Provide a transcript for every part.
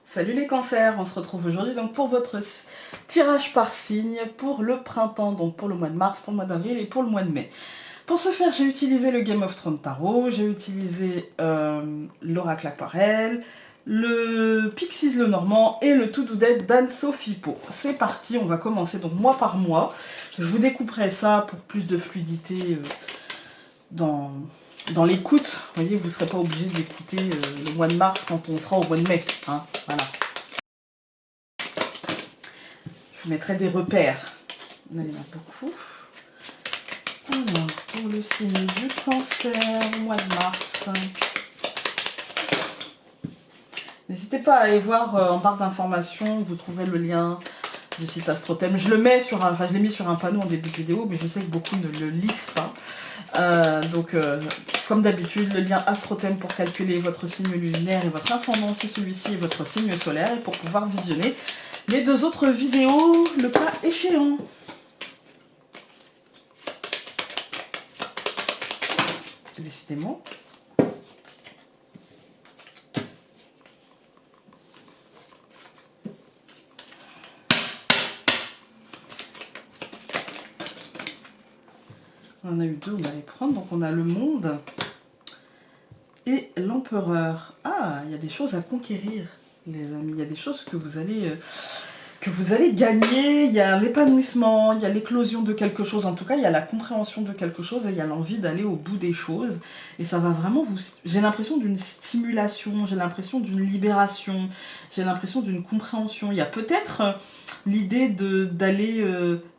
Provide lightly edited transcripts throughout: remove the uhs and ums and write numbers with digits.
Salut les cancers, on se retrouve aujourd'hui donc pour votre tirage par signe pour le printemps, donc pour le mois de mars, pour le mois d'avril et pour le mois de mai. Pour ce faire, j'ai utilisé le Game of Thrones Tarot, j'ai utilisé l'Oracle Aquarelle, le Pixies le Normand et le To Do Dead d'Anne-Sophie Po. C'est parti, on va commencer donc mois par mois. Je vous découperai ça pour plus de fluidité dans l'écoute. Vous voyez, vous ne serez pas obligé d'écouter le mois de mars quand on sera au mois de mai. Hein, voilà. Je vous mettrai des repères. Là, il y en a beaucoup. Alors, pour le signe du cancer, mois de mars. N'hésitez pas à aller voir en barre d'informations, vous trouverez le lien du site Astrothème. Je le mets sur un, je l'ai mis sur un panneau en début de vidéo, mais je sais que beaucoup ne le lisent pas. Comme d'habitude, le lien Astrothème pour calculer votre signe lunaire et votre ascendant si celui-ci est votre signe solaire, et pour pouvoir visionner les deux autres vidéos, le cas échéant. Décidément. On en a eu deux, on va les prendre. Donc on a le monde et l'empereur. Ah, il y a des choses à conquérir, les amis. Il y a des choses que vous allez gagner. Il y a l'épanouissement, il y a l'éclosion de quelque chose. En tout cas, il y a la compréhension de quelque chose et il y a l'envie d'aller au bout des choses. Et ça va vraiment vous... J'ai l'impression d'une stimulation, j'ai l'impression d'une libération, j'ai l'impression d'une compréhension. Il y a peut-être l'idée d'aller...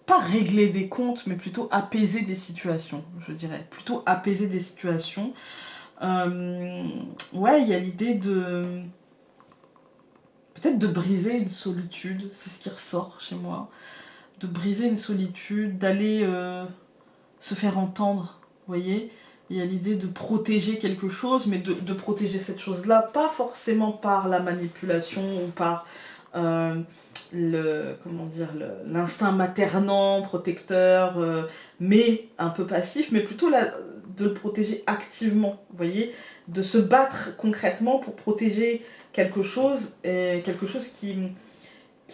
pas régler des comptes, mais plutôt apaiser des situations, je dirais. Plutôt apaiser des situations. Ouais, il y a l'idée de... Peut-être de briser une solitude, c'est ce qui ressort chez moi. De briser une solitude, d'aller se faire entendre, vous voyez. Il y a l'idée de protéger quelque chose, mais de protéger cette chose-là, pas forcément par la manipulation ou par... l'instinct maternant, protecteur, mais un peu passif, mais plutôt de le protéger activement, vous voyez, de se battre concrètement pour protéger quelque chose, et quelque chose qui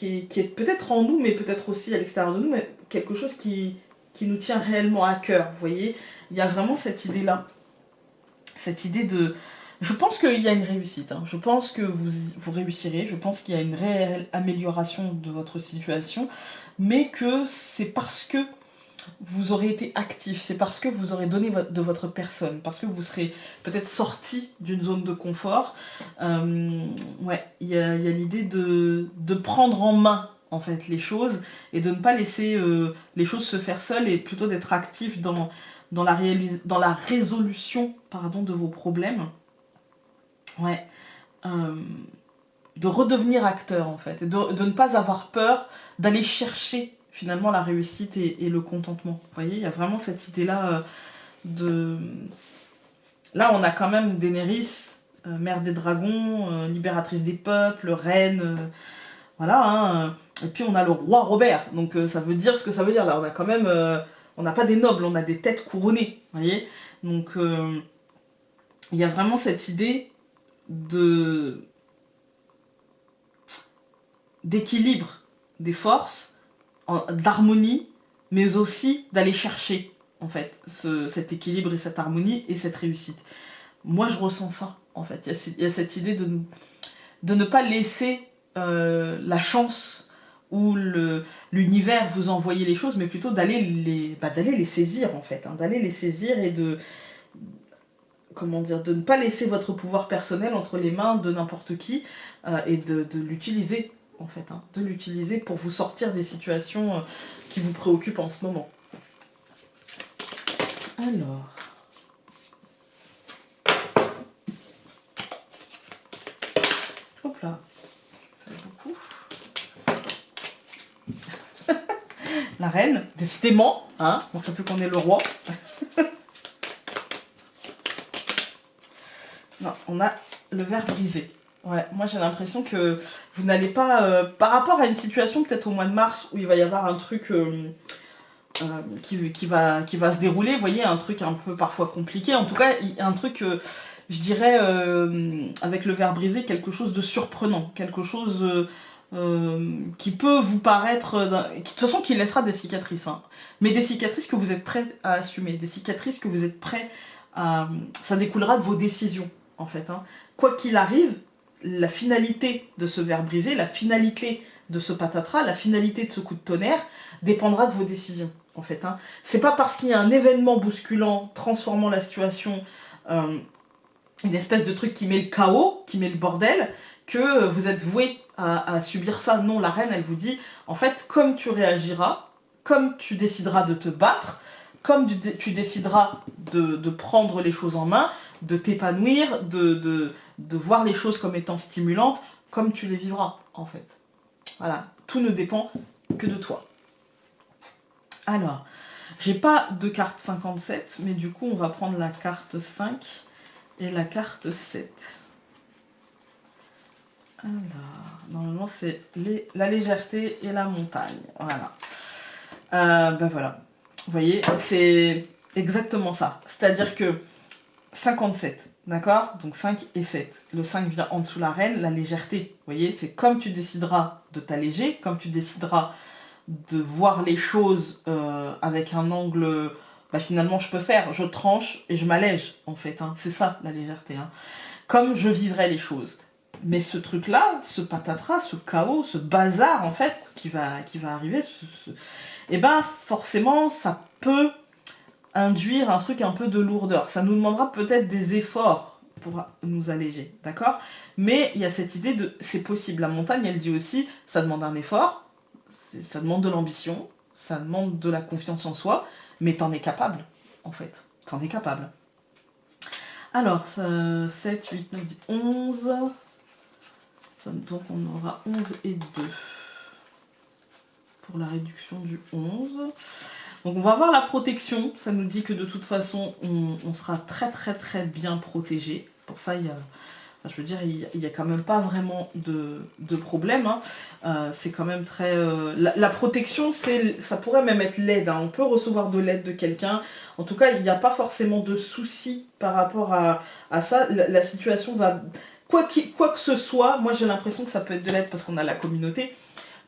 est peut-être en nous, mais peut-être aussi à l'extérieur de nous, mais quelque chose qui nous tient réellement à cœur, vous voyez. Il y a vraiment cette idée-là, cette idée de... Je pense qu'il y a une réussite, hein. Je pense que vous réussirez, je pense qu'il y a une réelle amélioration de votre situation, mais que c'est parce que vous aurez été actif, c'est parce que vous aurez donné de votre personne, parce que vous serez peut-être sorti d'une zone de confort. Ouais, il y a l'idée de prendre en main en fait les choses et de ne pas laisser les choses se faire seules et plutôt d'être actif dans la résolution, pardon, de vos problèmes. Ouais. De redevenir acteur en fait, et de ne pas avoir peur d'aller chercher finalement la réussite et le contentement. Vous voyez, il y a vraiment cette idée-là de... Là, on a quand même Daenerys, mère des dragons, libératrice des peuples, reine, voilà. Hein, et puis on a le roi Robert, donc ça veut dire ce que ça veut dire. Là, on a quand même... on n'a pas des nobles, on a des têtes couronnées, vous voyez. Donc, il y a vraiment cette idée d'équilibre des forces, d'harmonie, mais aussi d'aller chercher en fait cet équilibre et cette harmonie et cette réussite. Moi je ressens ça en fait, il y a cette idée de ne pas laisser la chance ou l'univers vous envoyer les choses, mais plutôt d'aller les saisir en fait, hein, d'aller les saisir et de ne pas laisser votre pouvoir personnel entre les mains de n'importe qui et de l'utiliser en fait, hein, de l'utiliser pour vous sortir des situations qui vous préoccupent en ce moment. Alors... Hop là, ça fait beaucoup. La reine, décidément, hein, on ne sait plus qu'on est le roi. Non, on a le verre brisé. Ouais, moi j'ai l'impression que vous n'allez pas... par rapport à une situation peut-être au mois de mars où il va y avoir un truc qui va se dérouler, vous voyez, un truc un peu parfois compliqué. En tout cas, un truc je dirais, avec le verre brisé, quelque chose de surprenant, quelque chose qui peut vous paraître, de toute façon qui laissera des cicatrices, hein, mais des cicatrices que vous êtes prêt à assumer, des cicatrices que vous êtes prêt à... Ça découlera de vos décisions, en fait. Hein. Quoi qu'il arrive, la finalité de ce verre brisé, la finalité de ce patatras, la finalité de ce coup de tonnerre, dépendra de vos décisions, en fait. Hein. C'est pas parce qu'il y a un événement bousculant, transformant la situation, une espèce de truc qui met le chaos, qui met le bordel, que vous êtes voué à subir ça. Non, la reine, elle vous dit, en fait, comme tu réagiras, comme tu décideras de te battre, comme tu décideras de prendre les choses en main, de t'épanouir, de voir les choses comme étant stimulantes, comme tu les vivras, en fait. Voilà, tout ne dépend que de toi. Alors, j'ai pas de carte 57, mais du coup, on va prendre la carte 5 et la carte 7. Alors, normalement, c'est la légèreté et la montagne. Voilà. Ben voilà. Vous voyez, c'est exactement ça. C'est-à-dire que 57, d'accord? Donc 5 et 7. Le 5 vient en dessous la reine, la légèreté. Vous voyez, c'est comme tu décideras de t'alléger, comme tu décideras de voir les choses avec un angle... Bah finalement, je peux faire, je tranche et je m'allège, en fait. Hein. C'est ça, la légèreté. Hein. Comme je vivrai les choses. Mais ce truc-là, ce patatras, ce chaos, ce bazar, en fait, qui va arriver, et ben forcément, ça peut induire un truc un peu de lourdeur. Ça nous demandera peut-être des efforts pour nous alléger, d'accord? Mais il y a cette idée de c'est possible. La montagne, elle dit aussi, ça demande un effort, ça demande de l'ambition, ça demande de la confiance en soi, mais t'en es capable, en fait. T'en es capable. Alors, 7, 8, 9, 10, 11... Donc on aura 11 et 2 pour la réduction du 11. Donc on va voir la protection. Ça nous dit que de toute façon, on sera très très très bien protégé. Pour ça, il y a quand même pas vraiment de problème. Hein. C'est quand même très... La protection, ça pourrait même être l'aide. Hein. On peut recevoir de l'aide de quelqu'un. En tout cas, il n'y a pas forcément de souci par rapport à ça. La situation va... Quoi que ce soit, moi j'ai l'impression que ça peut être de l'aide parce qu'on a la communauté.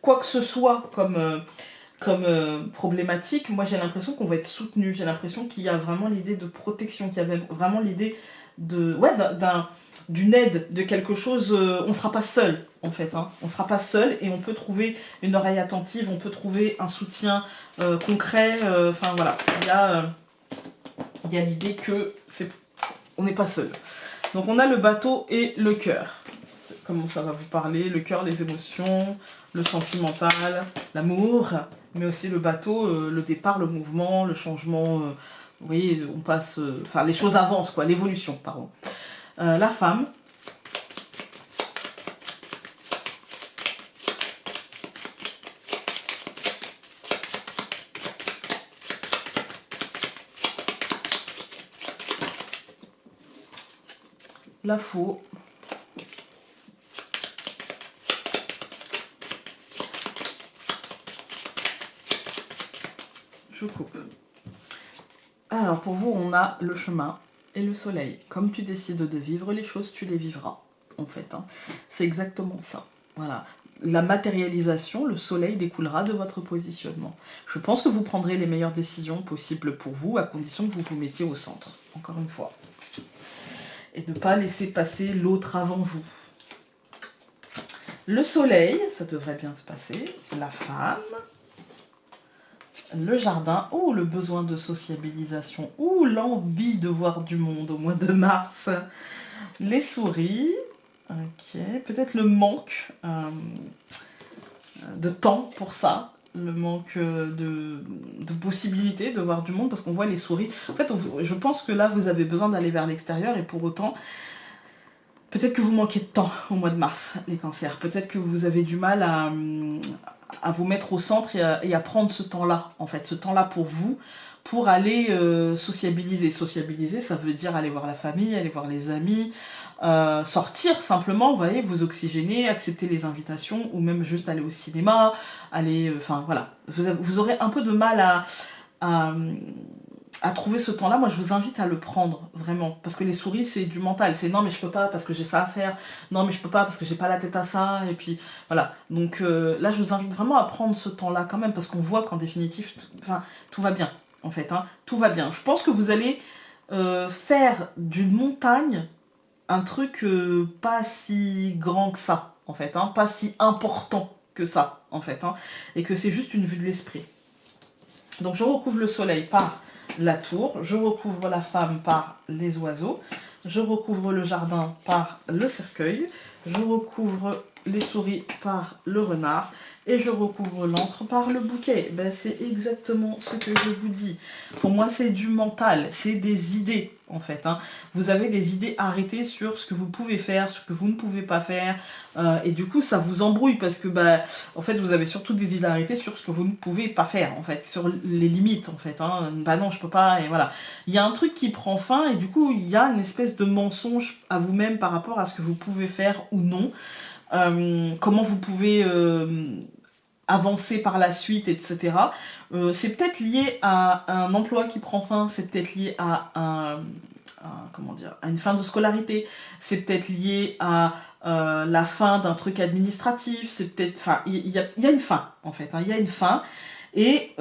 Quoi que ce soit comme problématique, moi j'ai l'impression qu'on va être soutenu. J'ai l'impression qu'il y a vraiment l'idée de protection, qu'il y a vraiment l'idée d'une aide, de quelque chose. On ne sera pas seul en fait. Hein. On ne sera pas seul et on peut trouver une oreille attentive, on peut trouver un soutien concret. Enfin voilà, il y a l'idée que on n'est pas seul. Donc on a le bateau et le cœur. Comment ça va vous parler? Le cœur, les émotions, le sentimental, l'amour, mais aussi le bateau, le départ, le mouvement, le changement. Vous voyez, on passe... Enfin, les choses avancent, quoi, l'évolution, pardon. La femme. La faux. Je coupe. Alors pour vous, on a le chemin et le soleil. Comme tu décides de vivre les choses, tu les vivras. En fait, hein. C'est exactement ça. Voilà. La matérialisation, le soleil découlera de votre positionnement. Je pense que vous prendrez les meilleures décisions possibles pour vous, à condition que vous vous mettiez au centre. Encore une fois. Et de ne pas laisser passer l'autre avant vous. Le soleil, ça devrait bien se passer. La femme. Le jardin. Oh, le besoin de sociabilisation. Ou l'envie de voir du monde au mois de mars. Les souris. Ok. Peut-être le manque de temps pour ça. Le manque de possibilités de voir du monde parce qu'on voit les souris. En fait, je pense que là, vous avez besoin d'aller vers l'extérieur et pour autant, peut-être que vous manquez de temps au mois de mars, les cancers. Peut-être que vous avez du mal à vous mettre au centre et à prendre ce temps-là, en fait. Ce temps-là pour vous, pour aller sociabiliser. Sociabiliser, ça veut dire aller voir la famille, aller voir les amis, sortir simplement, vous voyez, vous oxygéner, accepter les invitations, ou même juste aller au cinéma, aller... Enfin, voilà. Vous aurez un peu de mal à trouver ce temps-là, moi je vous invite à le prendre, vraiment. Parce que les souris, c'est du mental. C'est non, mais je peux pas parce que j'ai ça à faire. Non, mais je peux pas parce que j'ai pas la tête à ça. Et puis voilà. Donc là, je vous invite vraiment à prendre ce temps-là quand même. Parce qu'on voit qu'en définitive, tout va bien, en fait. Hein, tout va bien. Je pense que vous allez faire d'une montagne un truc pas si grand que ça, en fait. Hein, pas si important que ça, en fait. Hein, et que c'est juste une vue de l'esprit. Donc je recouvre le soleil par la tour, je recouvre la femme par les oiseaux, je recouvre le jardin par le cercueil, je recouvre les souris par le renard et je recouvre l'encre par le bouquet. Ben, c'est exactement ce que je vous dis. Pour moi, c'est du mental, c'est des idées en fait. Hein. Vous avez des idées arrêtées sur ce que vous pouvez faire, ce que vous ne pouvez pas faire. Et du coup, ça vous embrouille parce que en fait, vous avez surtout des idées arrêtées sur ce que vous ne pouvez pas faire en fait, sur les limites en fait. Hein. Bah non, je peux pas et voilà. Il y a un truc qui prend fin et du coup, il y a une espèce de mensonge à vous-même par rapport à ce que vous pouvez faire ou non. Comment vous pouvez avancer par la suite, etc. C'est peut-être lié à un emploi qui prend fin, c'est peut-être lié à comment dire, à une fin de scolarité, c'est peut-être lié à la fin d'un truc administratif, c'est peut-être, enfin, il y a une fin en fait, hein, il y a une fin. Et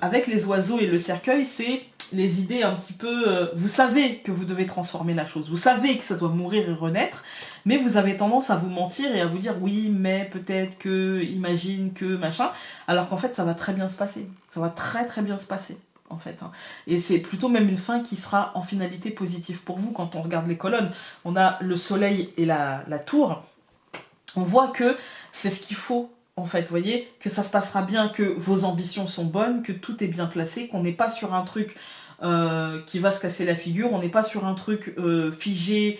avec les oiseaux et le cercueil, c'est les idées un petit peu... vous savez que vous devez transformer la chose, vous savez que ça doit mourir et renaître, mais vous avez tendance à vous mentir et à vous dire oui, mais peut-être que, imagine que, machin, alors qu'en fait ça va très bien se passer, ça va très très bien se passer. En fait, hein. Et c'est plutôt même une fin qui sera en finalité positive pour vous. Quand on regarde les colonnes, on a le soleil et la tour, on voit que c'est ce qu'il faut en fait, vous voyez, que ça se passera bien, que vos ambitions sont bonnes, que tout est bien placé, qu'on n'est pas sur un truc qui va se casser la figure, on n'est pas sur un truc figé,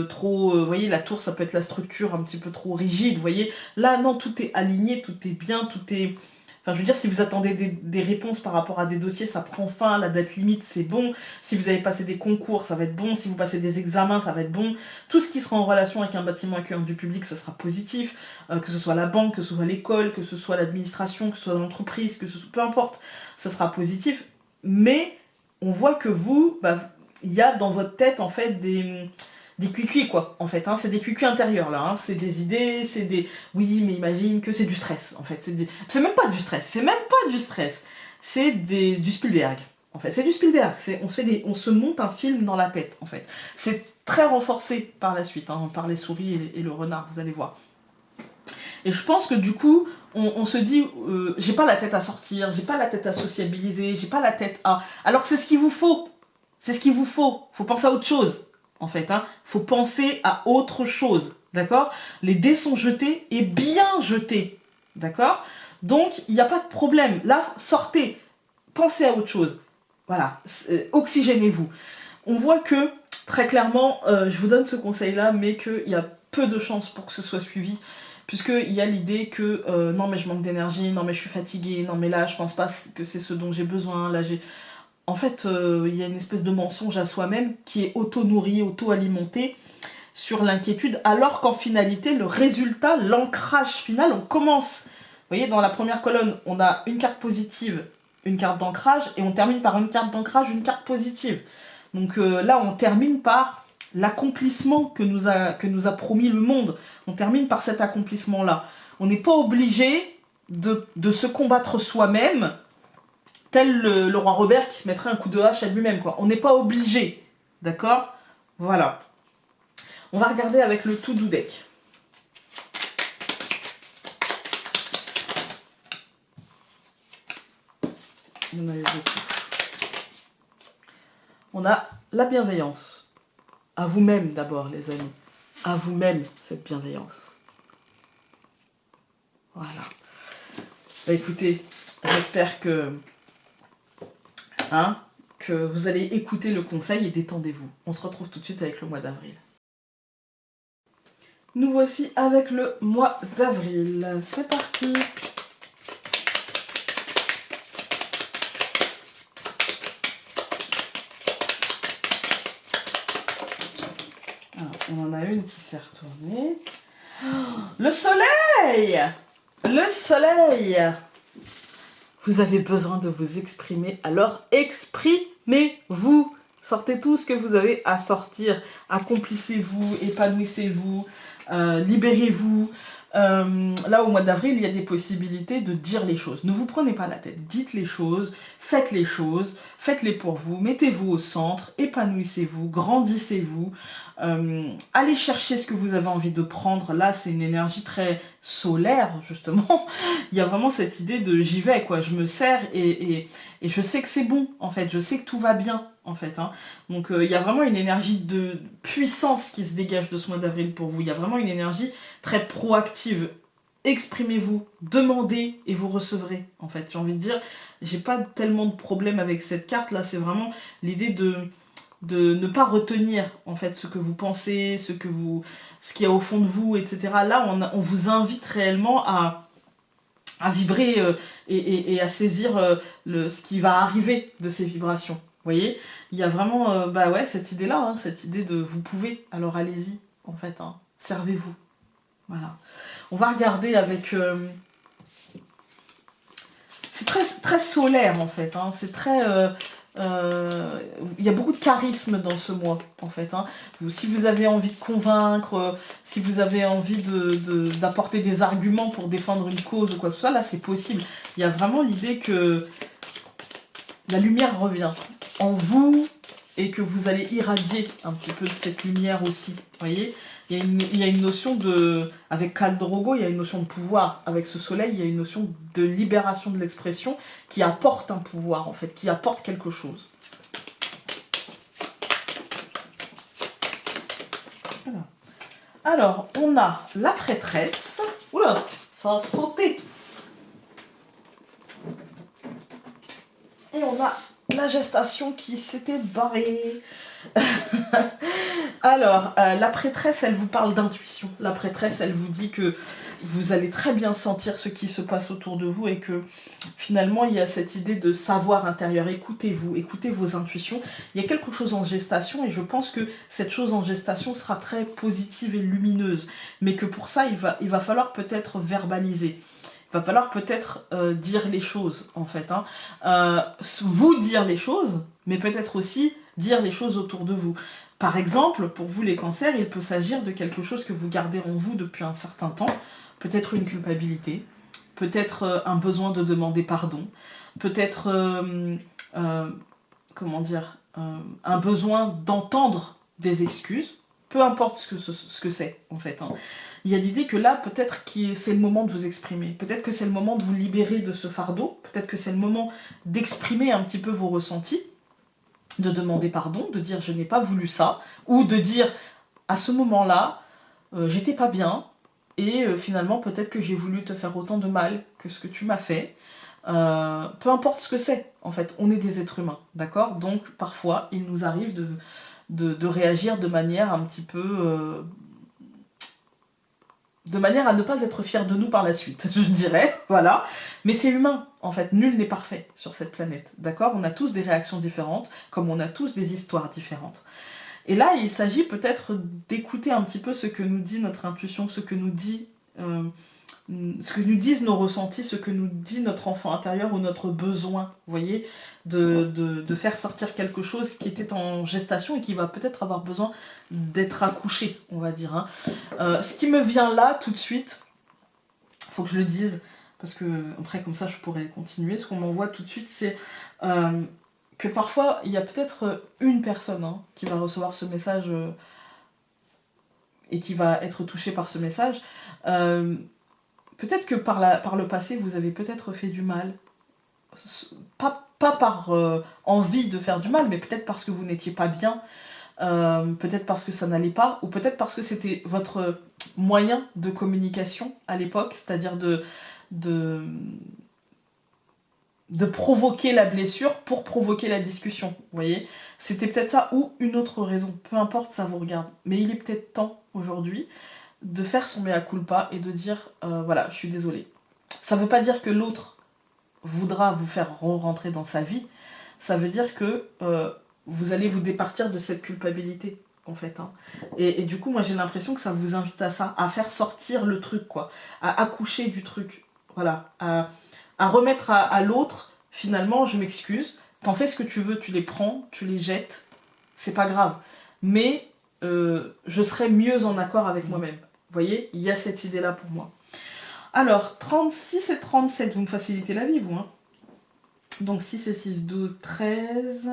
trop, vous voyez, la tour ça peut être la structure un petit peu trop rigide, vous voyez, là non, tout est aligné, tout est bien, tout est... Enfin, je veux dire, si vous attendez des réponses par rapport à des dossiers, ça prend fin, la date limite, c'est bon. Si vous avez passé des concours, ça va être bon. Si vous passez des examens, ça va être bon. Tout ce qui sera en relation avec un bâtiment accueillant du public, ça sera positif. Que ce soit la banque, que ce soit l'école, que ce soit l'administration, que ce soit l'entreprise, que ce soit... Peu importe, ça sera positif. Mais on voit que vous, il y a dans votre tête, en fait, des cuicuis quoi en fait, hein. C'est des cuicuis intérieurs là, hein. C'est des idées, c'est des oui mais imagine que c'est du stress en fait, c'est même pas du stress, c'est du Spielberg en fait, c'est du Spielberg, on se monte un film dans la tête en fait, c'est très renforcé par la suite, hein, par les souris et le renard, vous allez voir. Et je pense que du coup on se dit j'ai pas la tête à sortir, j'ai pas la tête à sociabiliser, j'ai pas la tête à... Alors que c'est ce qu'il vous faut, faut penser à autre chose. En fait, hein, faut penser à autre chose, d'accord? Les dés sont jetés et bien jetés, d'accord? Donc, il n'y a pas de problème. Là, sortez, pensez à autre chose. Voilà, oxygénez-vous. On voit que, très clairement, je vous donne ce conseil-là, mais qu'il y a peu de chances pour que ce soit suivi, puisqu'il y a l'idée que, non mais je manque d'énergie, non mais je suis fatiguée, non mais là, je pense pas que c'est ce dont j'ai besoin, là j'ai... En fait, il y a une espèce de mensonge à soi-même qui est auto-nourri, auto-alimenté sur l'inquiétude, alors qu'en finalité, le résultat, l'ancrage final, on commence. Vous voyez, dans la première colonne, on a une carte positive, une carte d'ancrage, et on termine par une carte d'ancrage, une carte positive. Donc là, on termine par l'accomplissement que nous a promis le monde. On termine par cet accomplissement-là. On n'est pas obligé de se combattre soi-même, tel le roi Robert qui se mettrait un coup de hache à lui-même, quoi. On n'est pas obligé, d'accord? Voilà. On va regarder avec le to-do deck. On a la bienveillance. À vous-même d'abord, les amis. À vous-même, cette bienveillance. Voilà. Bah écoutez, j'espère que vous allez écouter le conseil et détendez-vous. On se retrouve tout de suite avec le mois d'avril. Nous voici avec le mois d'avril. C'est parti. Alors, on en a une qui s'est retournée. Oh, le soleil! Le soleil! Vous avez besoin de vous exprimer, alors exprimez-vous! Mais vous, sortez tout ce que vous avez à sortir. Accomplissez-vous, épanouissez-vous, libérez-vous. Là, au mois d'avril, il y a des possibilités de dire les choses. Ne vous prenez pas la tête. Dites les choses, faites-les pour vous, mettez-vous au centre, épanouissez-vous, grandissez-vous. Allez chercher ce que vous avez envie de prendre. Là, c'est une énergie très solaire, justement. Il y a vraiment cette idée de j'y vais, quoi. Je me sers et je sais que c'est bon, en fait. Je sais que tout va bien, en fait. Hein. Donc, il y a vraiment une énergie de puissance qui se dégage de ce mois d'avril pour vous. Il y a vraiment une énergie très proactive. Exprimez-vous, demandez et vous recevrez, en fait. J'ai envie de dire, j'ai pas tellement de problème avec cette carte, là. C'est vraiment l'idée de ne pas retenir en fait ce que vous pensez, ce qu'il y a au fond de vous, etc. Là, on vous invite réellement à vibrer et à saisir ce qui va arriver de ces vibrations. Vous voyez, il y a vraiment cette idée-là, hein, cette idée de vous pouvez, alors allez-y, en fait, hein, servez-vous. Voilà. On va regarder avec... c'est très, très solaire, en fait, hein, c'est très... il y a beaucoup de charisme dans ce mois, en fait. Hein. Si vous avez envie de convaincre, si vous avez envie d'apporter des arguments pour défendre une cause ou quoi que ce soit, là, c'est possible. Il y a vraiment l'idée que la lumière revient en vous et que vous allez irradier un petit peu de cette lumière aussi. Vous voyez, il y a une notion de... Avec Khal Drogo, il y a une notion de pouvoir. Avec ce soleil, il y a une notion de libération de l'expression qui apporte un pouvoir, en fait, qui apporte quelque chose. Voilà. Alors, on a la prêtresse. Oula, ça a sauté. Et on a la gestation qui s'était barrée. Alors, la prêtresse, elle vous parle d'intuition. La prêtresse, elle vous dit que vous allez très bien sentir ce qui se passe autour de vous et que finalement, il y a cette idée de savoir intérieur. Écoutez-vous, écoutez vos intuitions. Il y a quelque chose en gestation et je pense que cette chose en gestation sera très positive et lumineuse. Mais que pour ça, il va falloir peut-être verbaliser. Il va falloir peut-être dire les choses, en fait. Hein. Vous dire les choses, mais peut-être aussi dire les choses autour de vous. Par exemple, pour vous les cancers, il peut s'agir de quelque chose que vous gardez en vous depuis un certain temps, peut-être une culpabilité, peut-être un besoin de demander pardon, peut-être un besoin d'entendre des excuses, peu importe ce que c'est en fait. Hein. Il y a l'idée que là, peut-être que c'est le moment de vous exprimer, peut-être que c'est le moment de vous libérer de ce fardeau, peut-être que c'est le moment d'exprimer un petit peu vos ressentis, de demander pardon, de dire je n'ai pas voulu ça, ou de dire à ce moment-là, j'étais pas bien, et finalement peut-être que j'ai voulu te faire autant de mal que ce que tu m'as fait. Peu importe ce que c'est, en fait, on est des êtres humains, d'accord? Donc parfois il nous arrive de réagir de manière un petit peu... de manière à ne pas être fier de nous par la suite, je dirais, voilà. Mais c'est humain, en fait, nul n'est parfait sur cette planète, d'accord? On a tous des réactions différentes, comme on a tous des histoires différentes. Et là, il s'agit peut-être d'écouter un petit peu ce que nous dit notre intuition, ce que nous disent nos ressentis, ce que nous dit notre enfant intérieur ou notre besoin, vous voyez, de faire sortir quelque chose qui était en gestation et qui va peut-être avoir besoin d'être accouché, on va dire. Hein. Ce qui me vient là, tout de suite, faut que je le dise, parce que après, comme ça, je pourrais continuer. Ce qu'on m'envoie tout de suite, c'est que parfois, il y a peut-être une personne qui va recevoir ce message et qui va être touchée par ce message. Peut-être que par le passé, vous avez peut-être fait du mal. Pas par envie de faire du mal, mais peut-être parce que vous n'étiez pas bien, peut-être parce que ça n'allait pas, ou peut-être parce que c'était votre moyen de communication à l'époque, c'est-à-dire de provoquer la blessure pour provoquer la discussion, vous voyez. C'était peut-être ça, ou une autre raison, peu importe, ça vous regarde. Mais il est peut-être temps, aujourd'hui, de faire son mea culpa et de dire voilà, je suis désolée. Ça veut pas dire que l'autre voudra vous faire rentrer dans sa vie, ça veut dire que vous allez vous départir de cette culpabilité, en fait. Hein. Et du coup, moi j'ai l'impression que ça vous invite à ça, à faire sortir le truc, quoi, à accoucher du truc, voilà, à remettre à l'autre, finalement, je m'excuse, T'en fais ce que tu veux, tu les prends, tu les jettes, c'est pas grave. Mais je serai mieux en accord avec moi-même. Vous voyez, il y a cette idée-là pour moi. Alors, 36 et 37, vous me facilitez la vie, vous. Hein. Donc 6 et 6, 12, 13.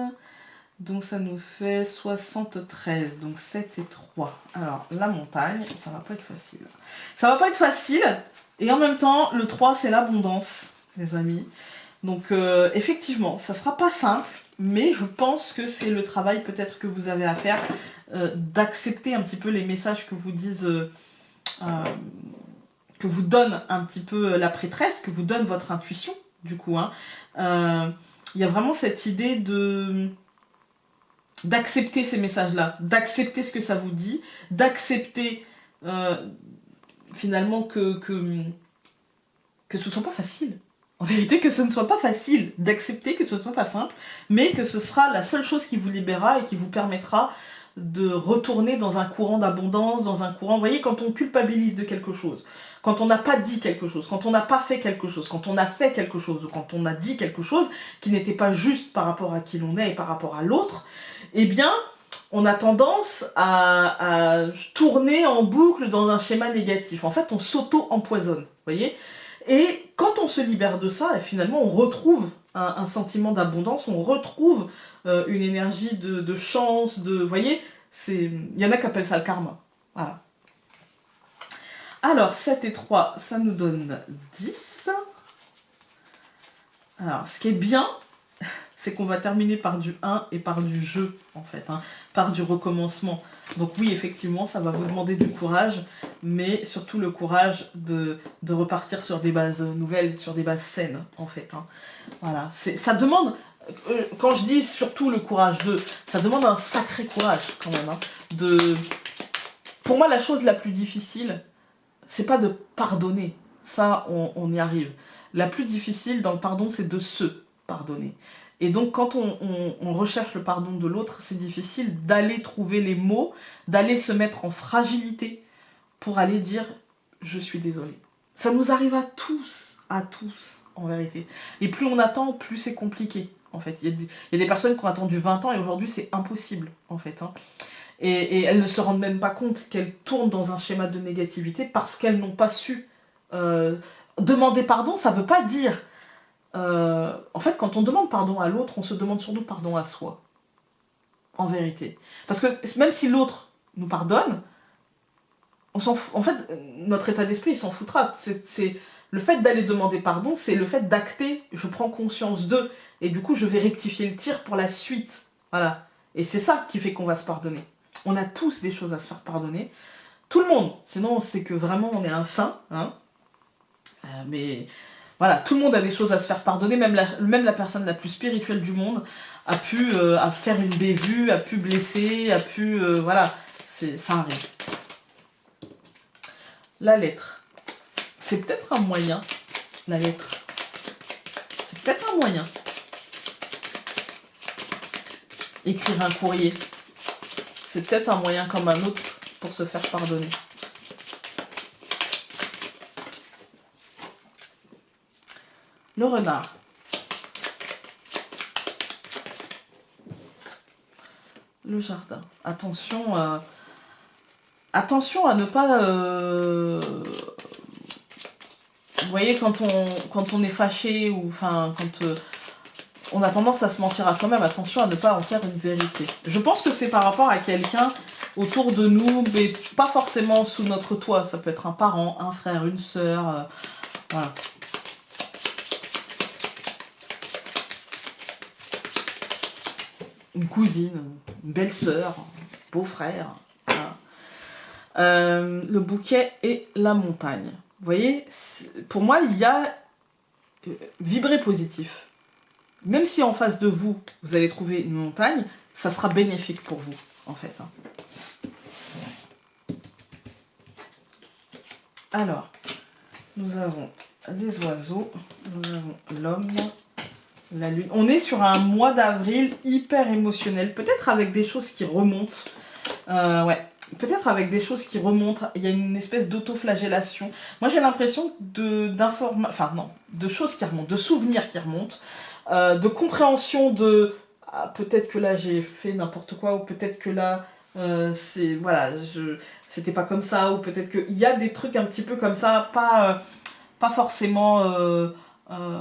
Donc ça nous fait 73. Donc 7 et 3. Alors, la montagne, ça va pas être facile. Ça va pas être facile. Et en même temps, le 3, c'est l'abondance, les amis. Donc, effectivement, ça sera pas simple. Mais je pense que c'est le travail peut-être que vous avez à faire. D'accepter un petit peu les messages que vous disent... que vous donne un petit peu la prêtresse, que vous donne votre intuition, du coup. Hein. Y a vraiment cette idée d'accepter ces messages-là, d'accepter ce que ça vous dit, d'accepter finalement que ce ne soit pas facile. En vérité, que ce ne soit pas facile, d'accepter que ce ne soit pas simple, mais que ce sera la seule chose qui vous libérera et qui vous permettra de retourner dans un courant d'abondance, dans un courant... Vous voyez, quand on culpabilise de quelque chose, quand on n'a pas dit quelque chose, quand on n'a pas fait quelque chose, quand on a fait quelque chose, ou quand on a dit quelque chose qui n'était pas juste par rapport à qui l'on est et par rapport à l'autre, eh bien, on a tendance à tourner en boucle dans un schéma négatif. En fait, on s'auto-empoisonne, vous voyez ? Et quand on se libère de ça, finalement, on retrouve un sentiment d'abondance, on retrouve une énergie de chance, de... Vous voyez, il y en a qui appellent ça le karma. Voilà. Alors, 7 et 3, ça nous donne 10. Alors, ce qui est bien, c'est qu'on va terminer par du 1 et par du jeu, en fait, hein, par du recommencement. Donc oui, effectivement, ça va vous demander du courage, mais surtout le courage de repartir sur des bases nouvelles, sur des bases saines, en fait. Hein. Voilà, ça demande, quand je dis surtout le courage ça demande un sacré courage, quand même. Hein, pour moi, la chose la plus difficile, c'est pas de pardonner, ça, on y arrive. La plus difficile dans le pardon, c'est de se pardonner. Et donc, quand on recherche le pardon de l'autre, c'est difficile d'aller trouver les mots, d'aller se mettre en fragilité pour aller dire « je suis désolée ». Ça nous arrive à tous, en vérité. Et plus on attend, plus c'est compliqué, en fait. Il y a des personnes qui ont attendu 20 ans et aujourd'hui, c'est impossible, en fait. Hein. Et elles ne se rendent même pas compte qu'elles tournent dans un schéma de négativité parce qu'elles n'ont pas su demander pardon. Ça ne veut pas dire... en fait, quand on demande pardon à l'autre, on se demande surtout pardon à soi. En vérité. Parce que même si l'autre nous pardonne, on s'en fout. En fait, notre état d'esprit, il s'en foutra. Le fait d'aller demander pardon, c'est le fait d'acter, je prends conscience d'eux, et du coup, je vais rectifier le tir pour la suite. Voilà. Et c'est ça qui fait qu'on va se pardonner. On a tous des choses à se faire pardonner. Tout le monde. Sinon, c'est que vraiment, on est un saint. Hein. Mais... Voilà, tout le monde a des choses à se faire pardonner, même la personne la plus spirituelle du monde a pu faire une bévue, a pu blesser, a pu... voilà, ça arrive. La lettre. C'est peut-être un moyen, la lettre. C'est peut-être un moyen. Écrire un courrier. C'est peut-être un moyen comme un autre pour se faire pardonner. Le renard. Le jardin. Attention, attention à ne pas... vous voyez, quand on est fâché, ou enfin, quand on a tendance à se mentir à soi-même, attention à ne pas en faire une vérité. Je pense que c'est par rapport à quelqu'un autour de nous, mais pas forcément sous notre toit. Ça peut être un parent, un frère, une sœur, voilà. Une cousine, une belle-sœur, un beau-frère. Voilà. Le bouquet et la montagne. Vous voyez, pour moi, il y a vibrer positif. Même si en face de vous, vous allez trouver une montagne, ça sera bénéfique pour vous, en fait. Hein. Alors, nous avons les oiseaux, nous avons l'homme... La lune. On est sur un mois d'avril hyper émotionnel, peut-être avec des choses qui remontent. Ouais, peut-être avec des choses qui remontent. Il y a une espèce d'autoflagellation. Moi, j'ai l'impression de choses qui remontent, de souvenirs qui remontent. de compréhension de ah, peut-être que là j'ai fait n'importe quoi, ou peut-être que là c'est voilà, c'était pas comme ça, ou peut-être qu'il y a des trucs un petit peu comme ça, pas forcément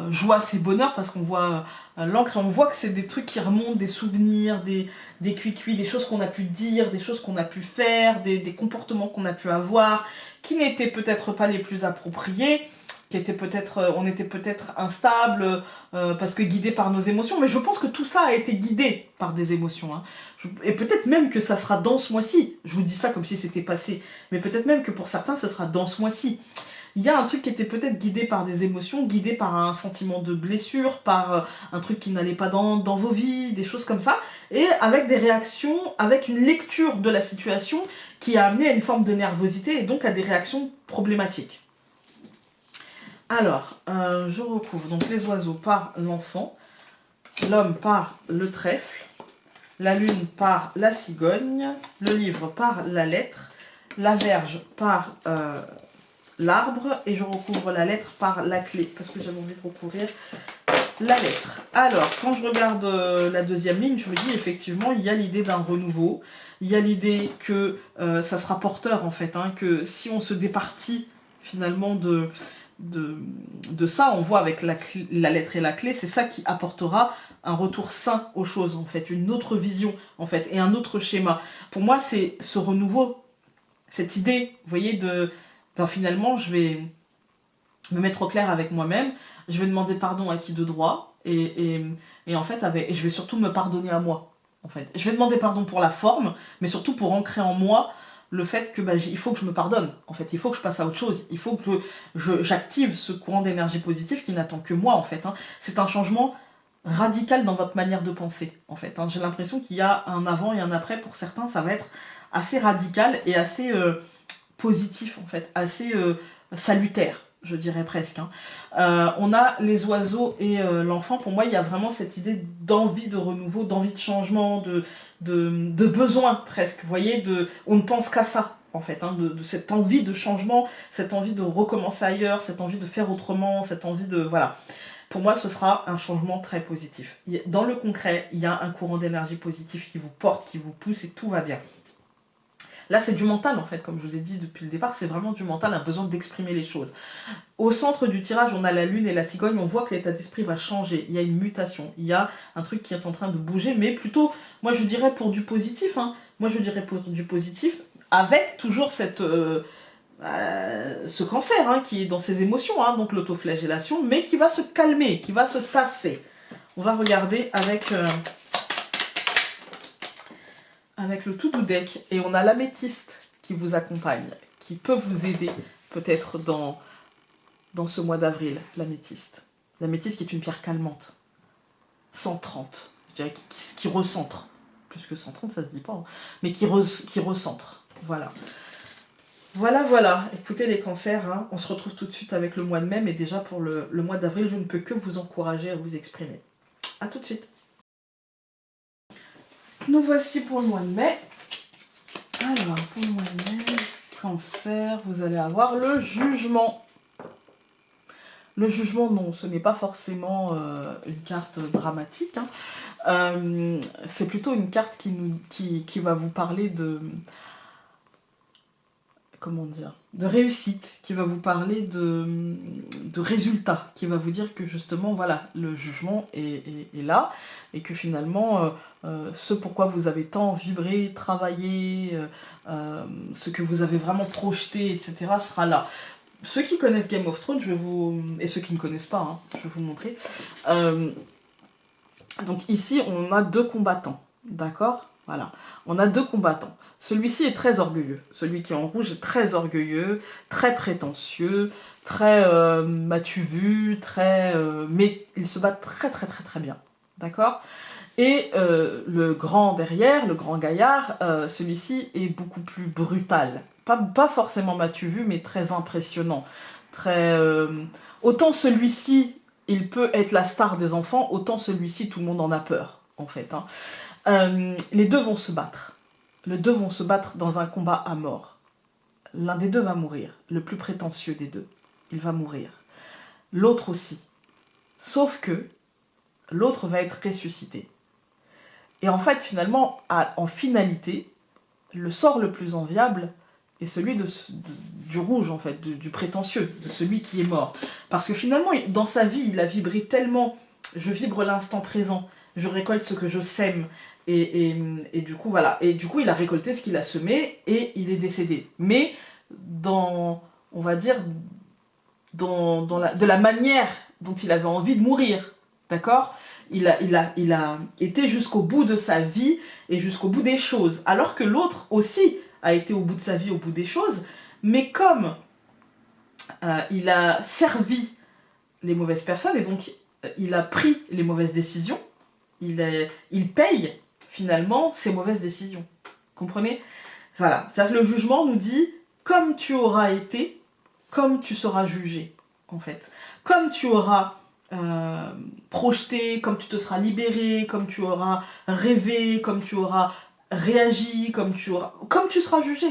joie c'est bonheur, parce qu'on voit l'encre et on voit que c'est des trucs qui remontent, des souvenirs, des cuicuis, des choses qu'on a pu dire, des choses qu'on a pu faire, des comportements qu'on a pu avoir, qui n'étaient peut-être pas les plus appropriés, qui étaient peut-être, on était peut-être instable, parce que guidé par nos émotions, mais je pense que tout ça a été guidé par des émotions. Hein. Et peut-être même que ça sera dans ce mois-ci, je vous dis ça comme si c'était passé, mais peut-être même que pour certains ce sera dans ce mois-ci. Il y a un truc qui était peut-être guidé par des émotions, guidé par un sentiment de blessure, par un truc qui n'allait pas dans vos vies, des choses comme ça, et avec des réactions, avec une lecture de la situation qui a amené à une forme de nervosité et donc à des réactions problématiques. Alors, je recouvre donc les oiseaux par l'enfant, l'homme par le trèfle, la lune par la cigogne, le livre par la lettre, la verge par l'arbre, et je recouvre la lettre par la clé, parce que j'avais envie de recouvrir la lettre. Alors, quand je regarde la deuxième ligne, je me dis effectivement, il y a l'idée d'un renouveau, il y a l'idée que ça sera porteur en fait, hein, que si on se départit finalement de ça, on voit avec la lettre et la clé, c'est ça qui apportera un retour sain aux choses en fait, une autre vision en fait, et un autre schéma. Pour moi, c'est ce renouveau, cette idée, vous voyez, finalement, je vais me mettre au clair avec moi-même, je vais demander pardon à qui de droit, et en fait, et je vais surtout me pardonner à moi. En fait. Je vais demander pardon pour la forme, mais surtout pour ancrer en moi le fait que il faut que je me pardonne. En fait, il faut que je passe à autre chose. Il faut que j'active ce courant d'énergie positive qui n'attend que moi, en fait. Hein. C'est un changement radical dans votre manière de penser, en fait. Hein. J'ai l'impression qu'il y a un avant et un après. Pour certains, ça va être assez radical et assez positif, en fait. Assez salutaire, je dirais presque. Hein. On a les oiseaux et l'enfant. Pour moi, il y a vraiment cette idée d'envie de renouveau, d'envie de changement, de besoin presque. Vous voyez, on ne pense qu'à ça, en fait. Hein, de cette envie de changement, cette envie de recommencer ailleurs, cette envie de faire autrement, cette envie de... Voilà. Pour moi, ce sera un changement très positif. Dans le concret, il y a un courant d'énergie positif qui vous porte, qui vous pousse et tout va bien. Là, c'est du mental, en fait, comme je vous ai dit depuis le départ, c'est vraiment du mental, un besoin d'exprimer les choses. Au centre du tirage, on a la lune et la cigogne, on voit que l'état d'esprit va changer, il y a une mutation, il y a un truc qui est en train de bouger, mais plutôt, moi je dirais pour du positif, hein. Moi je dirais pour du positif, avec toujours ce cancer hein, qui est dans ses émotions, hein, donc l'autoflagellation, mais qui va se calmer, qui va se tasser. On va regarder avec le tout doux deck, et on a l'améthyste qui vous accompagne, qui peut vous aider peut-être dans ce mois d'avril, l'améthyste. L'améthyste qui est une pierre calmante. 130, je dirais, qui recentre. Plus que 130, ça se dit pas, hein, mais qui recentre. Voilà. Voilà. Écoutez les cancers, hein, on se retrouve tout de suite avec le mois de mai, mais déjà pour le mois d'avril, je ne peux que vous encourager à vous exprimer. A tout de suite. Nous voici pour le mois de mai. Alors, pour le mois de mai, cancer, vous allez avoir le jugement. Le jugement, non, ce n'est pas forcément une carte dramatique. Hein. C'est plutôt une carte qui va vous parler de... Comment dire, de réussite, qui va vous parler de résultats, qui va vous dire que justement, voilà, le jugement est là, et que finalement, ce pourquoi vous avez tant vibré, travaillé, ce que vous avez vraiment projeté, etc., sera là. Ceux qui connaissent Game of Thrones, et ceux qui ne connaissent pas, hein, je vais vous montrer. Donc ici, on a deux combattants, d'accord ? Voilà, on a deux combattants. Celui-ci est très orgueilleux. Celui qui est en rouge est très orgueilleux, très prétentieux, très m'as-tu vu, mais il se bat très très très très bien. D'accord ? Et le grand derrière, le grand gaillard, celui-ci est beaucoup plus brutal. Pas forcément m'as-tu vu, mais très impressionnant. Autant celui-ci, il peut être la star des enfants, autant celui-ci, tout le monde en a peur, en fait. Hein. Les deux vont se battre. Les deux vont se battre dans un combat à mort. L'un des deux va mourir, le plus prétentieux des deux. Il va mourir. L'autre aussi. Sauf que l'autre va être ressuscité. Et en fait, finalement, en finalité, le sort le plus enviable est celui du rouge, en fait, du prétentieux, de celui qui est mort. Parce que finalement, dans sa vie, il a vibré tellement, je vibre l'instant présent, je récolte ce que je sème, et du coup, voilà. Et du coup, il a récolté ce qu'il a semé, et il est décédé. Mais on va dire, de la manière dont il avait envie de mourir, d'accord ? Il a été jusqu'au bout de sa vie et jusqu'au bout des choses. Alors que l'autre aussi a été au bout de sa vie, au bout des choses. Mais comme il a servi les mauvaises personnes et donc il a pris les mauvaises décisions, il paye finalement ses mauvaises décisions. Comprenez ? Voilà. C'est-à-dire que le jugement nous dit, comme tu auras été, comme tu seras jugé, en fait. Comme tu auras projeté, comme tu te seras libéré, comme tu auras rêvé, comme tu auras réagi, comme tu seras jugé,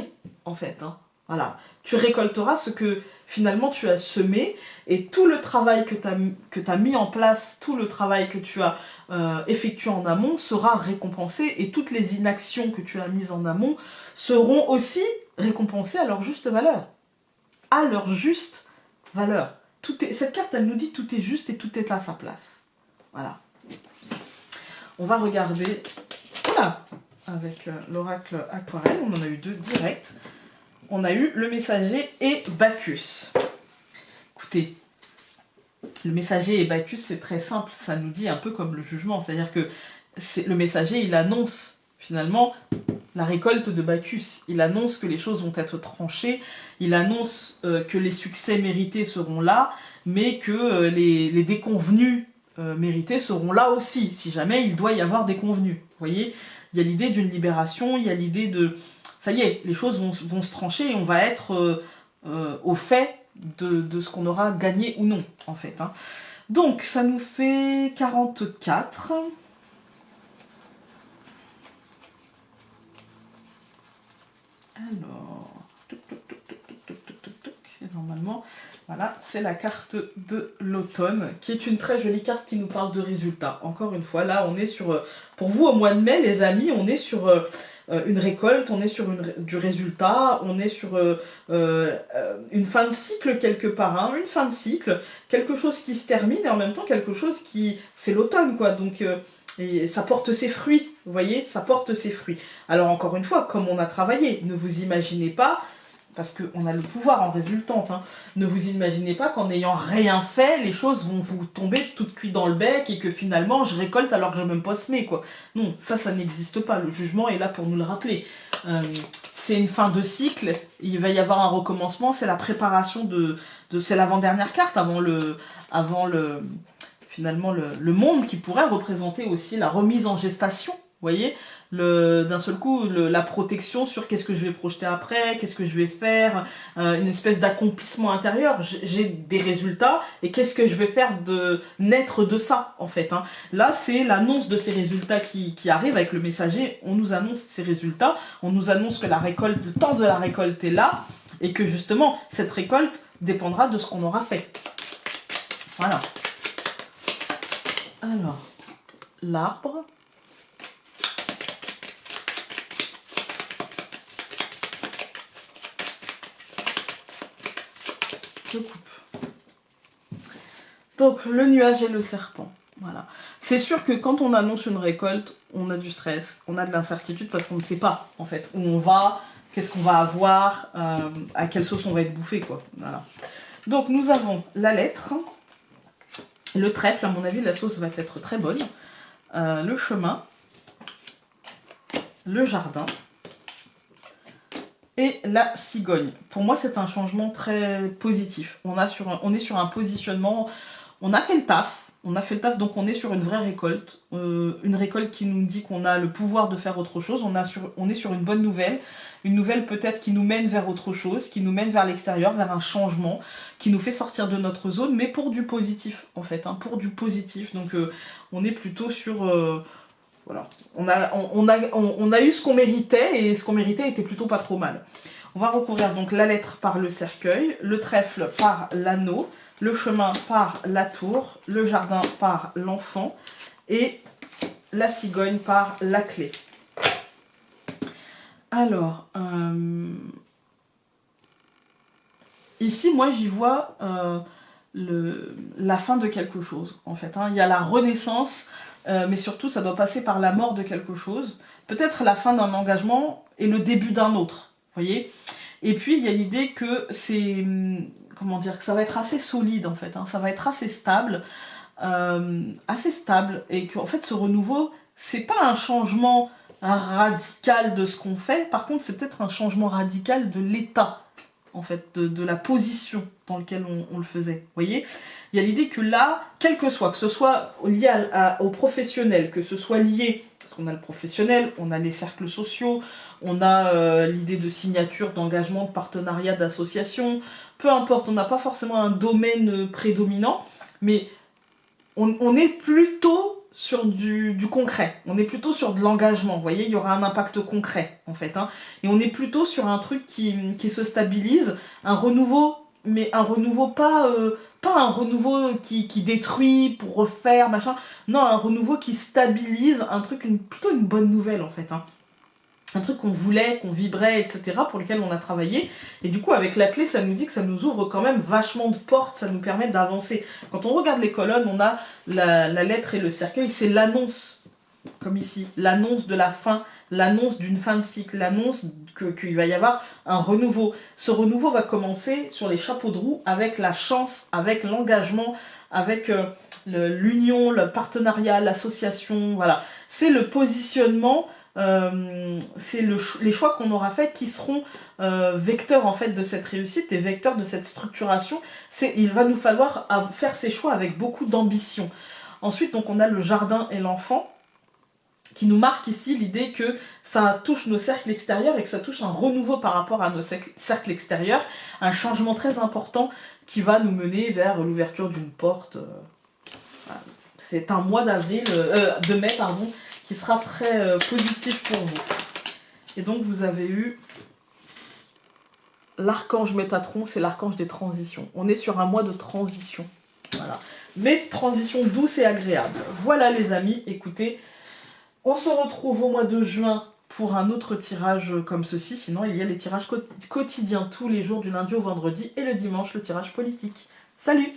en fait. Hein. Voilà. Tu récolteras ce que finalement tu as semé, et tout le travail que tu as mis en place, tout le travail que tu as effectué en amont sera récompensé, et toutes les inactions que tu as mises en amont seront aussi récompensées à leur juste valeur. À leur juste valeur. Cette carte, elle nous dit tout est juste et tout est à sa place. Voilà. On va regarder avec l'oracle aquarelle. On en a eu 2 directs. On a eu le messager et Bacchus. Écoutez, le messager et Bacchus, c'est très simple. Ça nous dit un peu comme le jugement. C'est-à-dire que le messager, il annonce finalement la récolte de Bacchus. Il annonce que les choses vont être tranchées, il annonce que les succès mérités seront là, mais que les déconvenus mérités seront là aussi, si jamais il doit y avoir déconvenus. Vous voyez, il y a l'idée d'une libération, il y a l'idée de... Ça y est, les choses vont se trancher et on va être au fait de ce qu'on aura gagné ou non, en fait. Hein. Donc, ça nous fait 44... Alors, et normalement, voilà, c'est la carte de l'automne, qui est une très jolie carte qui nous parle de résultats. Encore une fois, là, on est sur, pour vous, au mois de mai, les amis, on est sur une récolte, on est sur du résultat, on est sur une fin de cycle quelque part, hein, une fin de cycle, quelque chose qui se termine, et en même temps, quelque chose qui... C'est l'automne, quoi, donc... et ça porte ses fruits, vous voyez, ça porte ses fruits. Alors encore une fois, comme on a travaillé, ne vous imaginez pas, parce qu'on a le pouvoir en résultante, hein, ne vous imaginez pas qu'en n'ayant rien fait, les choses vont vous tomber toutes cuites dans le bec et que finalement je récolte alors que je n'ai même pas semé, quoi. Non, ça n'existe pas, le jugement est là pour nous le rappeler. C'est une fin de cycle, il va y avoir un recommencement, c'est la préparation c'est l'avant-dernière carte finalement le monde qui pourrait représenter aussi la remise en gestation, vous voyez, d'un seul coup la protection sur qu'est-ce que je vais projeter après, qu'est-ce que je vais faire, une espèce d'accomplissement intérieur, j'ai des résultats et qu'est-ce que je vais faire naître de ça en fait. Hein. Là c'est l'annonce de ces résultats qui arrive avec le messager, on nous annonce ces résultats, on nous annonce que le temps de la récolte est là et que justement cette récolte dépendra de ce qu'on aura fait. Voilà. Alors, l'arbre. Je coupe. Donc, le nuage et le serpent. Voilà. C'est sûr que quand on annonce une récolte, on a du stress, on a de l'incertitude parce qu'on ne sait pas, en fait, où on va, qu'est-ce qu'on va avoir, à quelle sauce on va être bouffé, quoi. Voilà. Donc, nous avons la lettre. Le trèfle, à mon avis, la sauce va être très bonne. Le chemin, le jardin et la cigogne. Pour moi, c'est un changement très positif. On est sur un positionnement, on a fait le taf, donc on est sur une vraie récolte. Une récolte qui nous dit qu'on a le pouvoir de faire autre chose. On est sur une bonne nouvelle. Une nouvelle peut-être qui nous mène vers autre chose, qui nous mène vers l'extérieur, vers un changement, qui nous fait sortir de notre zone, mais pour du positif en fait, hein, pour du positif. Donc on est plutôt sur... voilà, on a eu ce qu'on méritait, et ce qu'on méritait était plutôt pas trop mal. On va recouvrir donc la lettre par le cercueil, le trèfle par l'anneau, le chemin par la tour, le jardin par l'enfant, et la cigogne par la clé. Alors, ici, moi, j'y vois la fin de quelque chose, en fait. Hein. Il y a la renaissance, mais surtout, ça doit passer par la mort de quelque chose. Peut-être la fin d'un engagement et le début d'un autre, vous voyez. Et puis, il y a l'idée que c'est, comment dire, que ça va être assez solide, en fait. Hein. Ça va être assez stable, et qu'en fait, ce renouveau, c'est pas un changement radical de ce qu'on fait, par contre, c'est peut-être un changement radical de l'état, en fait, de la position dans laquelle on le faisait. Vous voyez, il y a l'idée que là, quel que ce soit lié au professionnel, que ce soit lié, parce qu'on a le professionnel, on a les cercles sociaux, on a l'idée de signature, d'engagement, de partenariat, d'association, peu importe, on n'a pas forcément un domaine prédominant, mais on est plutôt sur du concret, on est plutôt sur de l'engagement, vous voyez, il y aura un impact concret en fait, hein, et on est plutôt sur un truc qui se stabilise, un renouveau, mais un renouveau pas un renouveau qui détruit pour refaire, machin, non, un renouveau qui stabilise, un truc, plutôt une bonne nouvelle en fait, hein. Un truc qu'on voulait, qu'on vibrait, etc., pour lequel on a travaillé. Et du coup, avec la clé, ça nous dit que ça nous ouvre quand même vachement de portes, ça nous permet d'avancer. Quand on regarde les colonnes, on a la lettre et le cercueil, c'est l'annonce, comme ici, l'annonce de la fin, l'annonce d'une fin de cycle, l'annonce qu'il va y avoir un renouveau. Ce renouveau va commencer sur les chapeaux de roue avec la chance, avec l'engagement, avec l'union, le partenariat, l'association, voilà. C'est le positionnement, c'est les choix qu'on aura faits qui seront vecteurs en fait de cette réussite et vecteurs de cette structuration. Il va nous falloir faire ces choix avec beaucoup d'ambition. Ensuite, donc, on a le jardin et l'enfant, qui nous marque ici l'idée que ça touche nos cercles extérieurs et que ça touche un renouveau par rapport à nos cercles extérieurs, un changement très important qui va nous mener vers l'ouverture d'une porte. C'est un mois de mai, pardon, qui sera très positif pour vous. Et donc vous avez eu l'archange Métatron, c'est l'archange des transitions. On est sur un mois de transition. Voilà. Mais transition douce et agréable. Voilà les amis, écoutez, on se retrouve au mois de juin pour un autre tirage comme ceci. Sinon, il y a les tirages quotidiens tous les jours du lundi au vendredi et le dimanche, le tirage politique. Salut!